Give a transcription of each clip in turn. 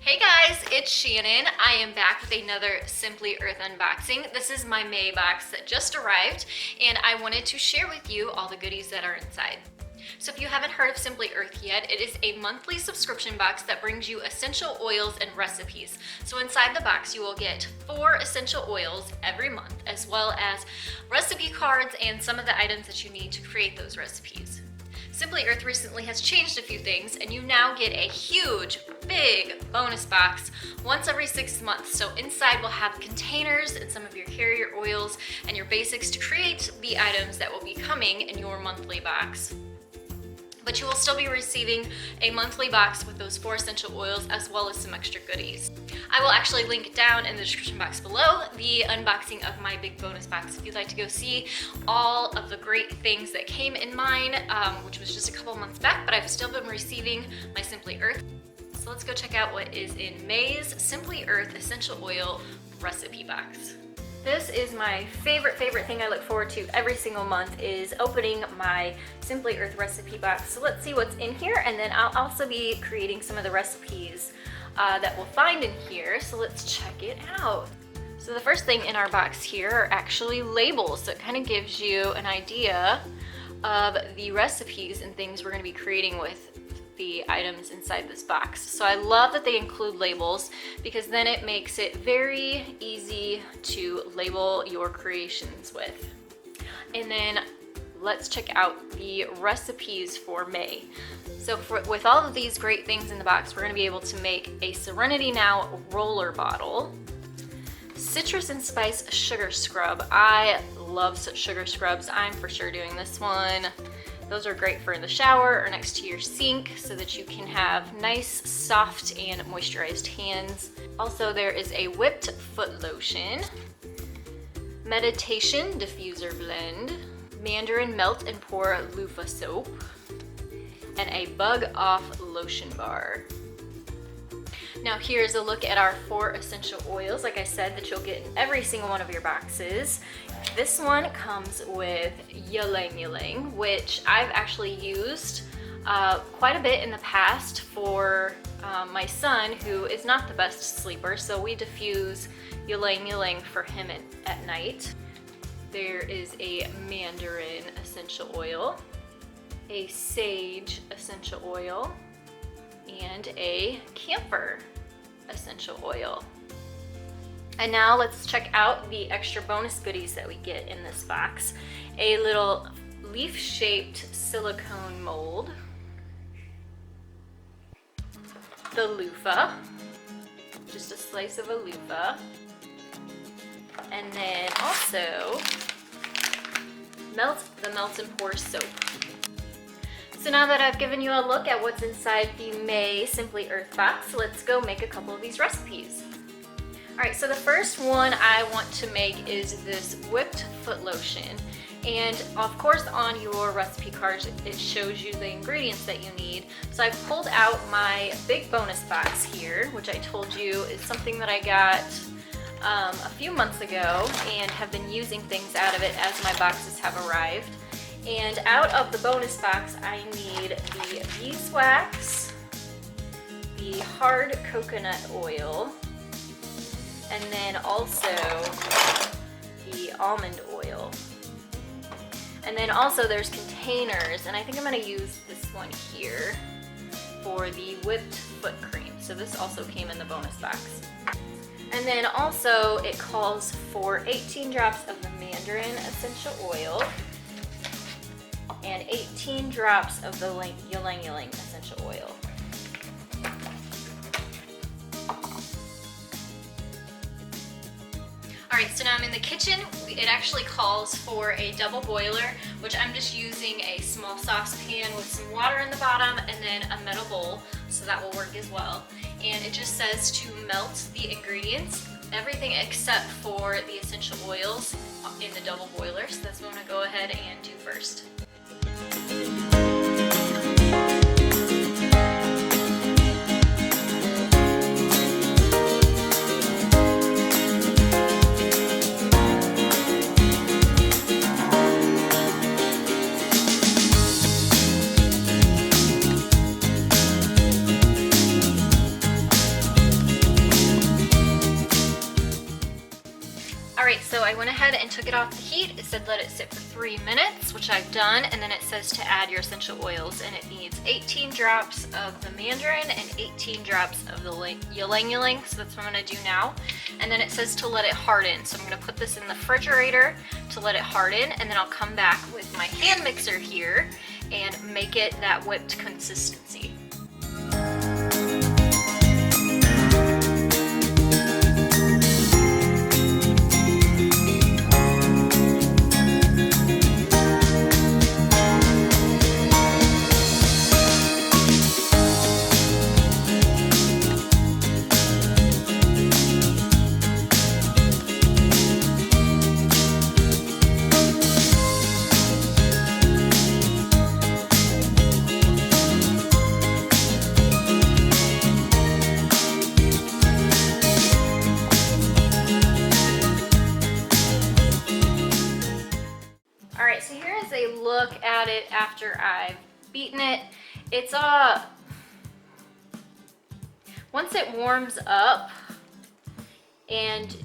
Hey guys, it's Shannon. I am back with another Simply Earth unboxing. This is my May box that just arrived, and I wanted to share with you all the goodies that are inside. So if you haven't heard of Simply Earth yet, it is a monthly subscription box that brings you essential oils and recipes. So inside the box you will get 4 essential oils every month, as well as recipe cards and some of the items that you need to create those recipes. Simply Earth recently has changed a few things, and you now get a huge, big bonus box once every 6 months. So inside will have containers and some of your carrier oils and your basics to create the items that will be coming in your monthly box. But you will still be receiving a monthly box with those 4 essential oils as well as some extra goodies. I will actually link down in the description box below the unboxing of my big bonus box if you'd like to go see all of the great things that came in mine, which was just a couple months back, but I've still been receiving my Simply Earth. So let's go check out what is in May's Simply Earth Essential Oil Recipe Box. This is my favorite thing I look forward to every single month, is opening my Simply Earth recipe box. So let's see what's in here, and then I'll also be creating some of the recipes that we'll find in here. So let's check it out. So the first thing in our box here are actually labels. So it kind of gives you an idea of the recipes and things we're going to be creating with the items inside this box. So I love that they include labels, because then it makes it very easy to label your creations with. And then let's check out the recipes for May. So with all of these great things in the box, we're going to be able to make a Serenity Now roller bottle, citrus and spice sugar scrub. I love sugar scrubs. I'm for sure doing this one. Those are great for in the shower or next to your sink so that you can have nice, soft, and moisturized hands. Also, there is a whipped foot lotion, meditation diffuser blend, mandarin melt and pour loofah soap, and a bug off lotion bar. Now here's a look at our 4 essential oils, like I said, that you'll get in every single one of your boxes. This one comes with ylang ylang, which I've actually used quite a bit in the past for my son, who is not the best sleeper, so we diffuse ylang ylang for him at night. There is a mandarin essential oil, a sage essential oil, and a camphor essential oil. And now let's check out the extra bonus goodies that we get in this box. A little leaf-shaped silicone mold, the loofah, just a slice of a loofah, and then also the melt and pour soap. So now that I've given you a look at what's inside the May Simply Earth box, let's go make a couple of these recipes. Alright, so the first one I want to make is this whipped foot lotion. And of course on your recipe cards it shows you the ingredients that you need. So I've pulled out my big bonus box here, which I told you is something that I got a few months ago and have been using things out of it as my boxes have arrived. And out of the bonus box I need the beeswax, the hard coconut oil, and then also the almond oil. And then also there's containers, and I think I'm going to use this one here for the whipped foot cream. So this also came in the bonus box. And then also it calls for 18 drops of the mandarin essential oil and 18 drops of the ylang ylang essential oil. Alright, so now I'm in the kitchen. It actually calls for a double boiler, which I'm just using a small saucepan with some water in the bottom and then a metal bowl, so that will work as well. And it just says to melt the ingredients, everything except for the essential oils in the double boiler. So that's what I'm going to go ahead and do first. All right, so I went ahead and took it off the heat. It said let it sit for 3 minutes, which I've done, and then it says to add your essential oils, and it needs 18 drops of the mandarin and 18 drops of the ylang ylang, so that's what I'm gonna do now. And then it says to let it harden, so I'm gonna put this in the refrigerator to let it harden, and then I'll come back with my hand mixer here and make it that whipped consistency. Look at it after I've beaten it. It's once it warms up, and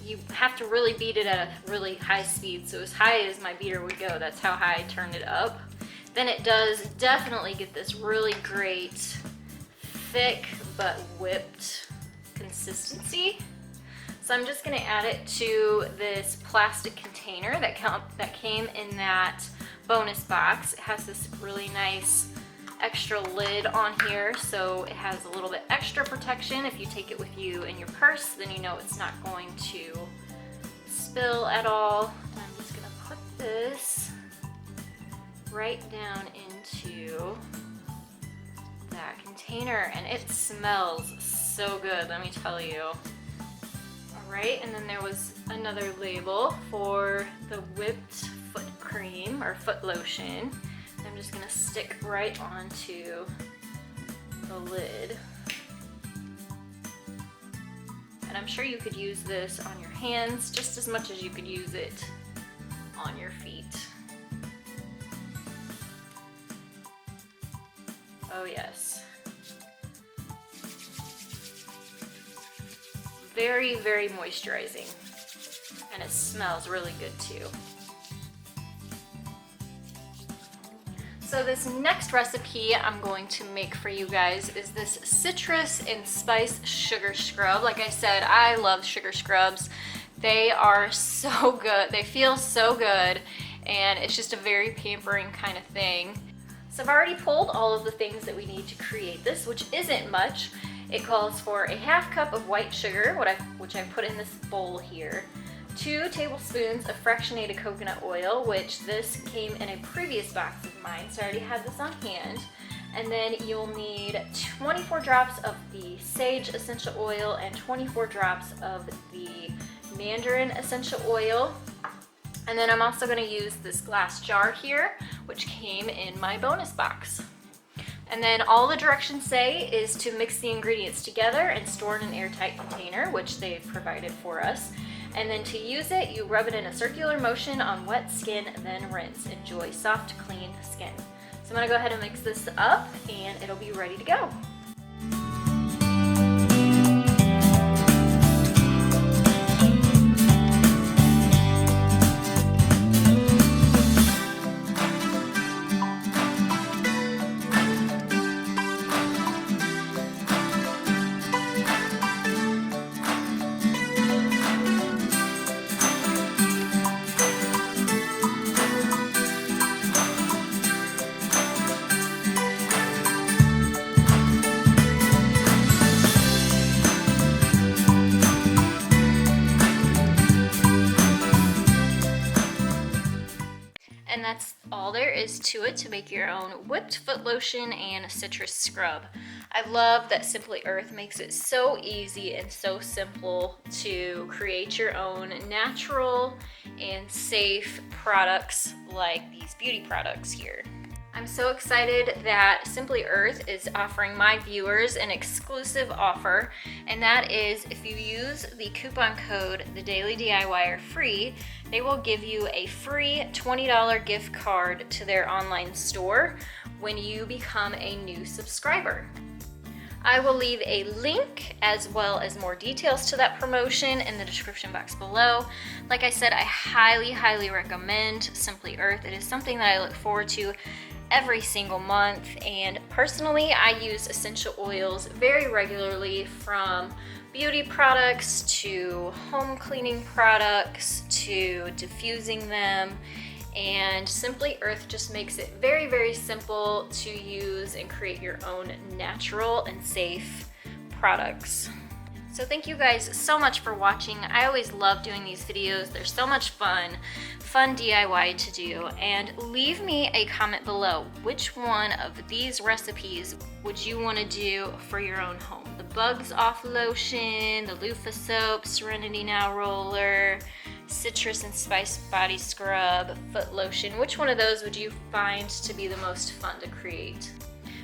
you have to really beat it at a really high speed, so as high as my beater would go, that's how high I turned it up, then it does definitely get this really great thick but whipped consistency. So I'm just gonna add it to this plastic container that came in that bonus box. It has this really nice extra lid on here, so it has a little bit extra protection. If you take it with you in your purse, then you know it's not going to spill at all. And I'm just gonna put this right down into that container, and it smells so good, let me tell you. Right, and then there was another label for the whipped foot cream or foot lotion. I'm just gonna stick right onto the lid. And I'm sure you could use this on your hands just as much as you could use it on your feet. Oh yes. Very, very moisturizing, and it smells really good too. So this next recipe I'm going to make for you guys is this citrus and spice sugar scrub. Like I said, I love sugar scrubs. They are so good. They feel so good, and it's just a very pampering kind of thing. So I've already pulled all of the things that we need to create this, which isn't much. It calls for a half cup of white sugar, which I put in this bowl here, 2 tablespoons of fractionated coconut oil, which this came in a previous box of mine, so I already had this on hand. And then you'll need 24 drops of the sage essential oil and 24 drops of the mandarin essential oil. And then I'm also going to use this glass jar here, which came in my bonus box. And then all the directions say is to mix the ingredients together and store in an airtight container, which they've provided for us. And then to use it, you rub it in a circular motion on wet skin, then rinse. Enjoy soft, clean skin. So I'm gonna go ahead and mix this up, and it'll be ready to go. And that's all there is to it to make your own whipped foot lotion and citrus scrub. I love that Simply Earth makes it so easy and so simple to create your own natural and safe products like these beauty products here. I'm so excited that Simply Earth is offering my viewers an exclusive offer, and that is if you use the coupon code TheDailyDIYer free, they will give you a free $20 gift card to their online store when you become a new subscriber. I will leave a link as well as more details to that promotion in the description box below. Like I said, I highly recommend Simply Earth. It is something that I look forward to every single month, and personally I use essential oils very regularly, from beauty products to home cleaning products to diffusing them. And Simply Earth just makes it very simple to use and create your own natural and safe products. So thank you guys so much for watching. I always love doing these videos. They're so much fun DIY to do. And leave me a comment below. Which one of these recipes would you want to do for your own home? The Bugs Off Lotion, the Loofah Soap, Serenity Now Roller, Citrus and Spice Body Scrub, Foot Lotion. Which one of those would you find to be the most fun to create?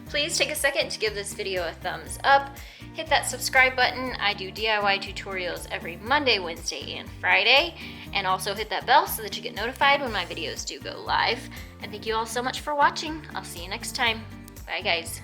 Please take a second to give this video a thumbs up. Hit that subscribe button. I do DIY tutorials every Monday, Wednesday, and Friday. And also hit that bell so that you get notified when my videos do go live. And thank you all so much for watching. I'll see you next time. Bye guys.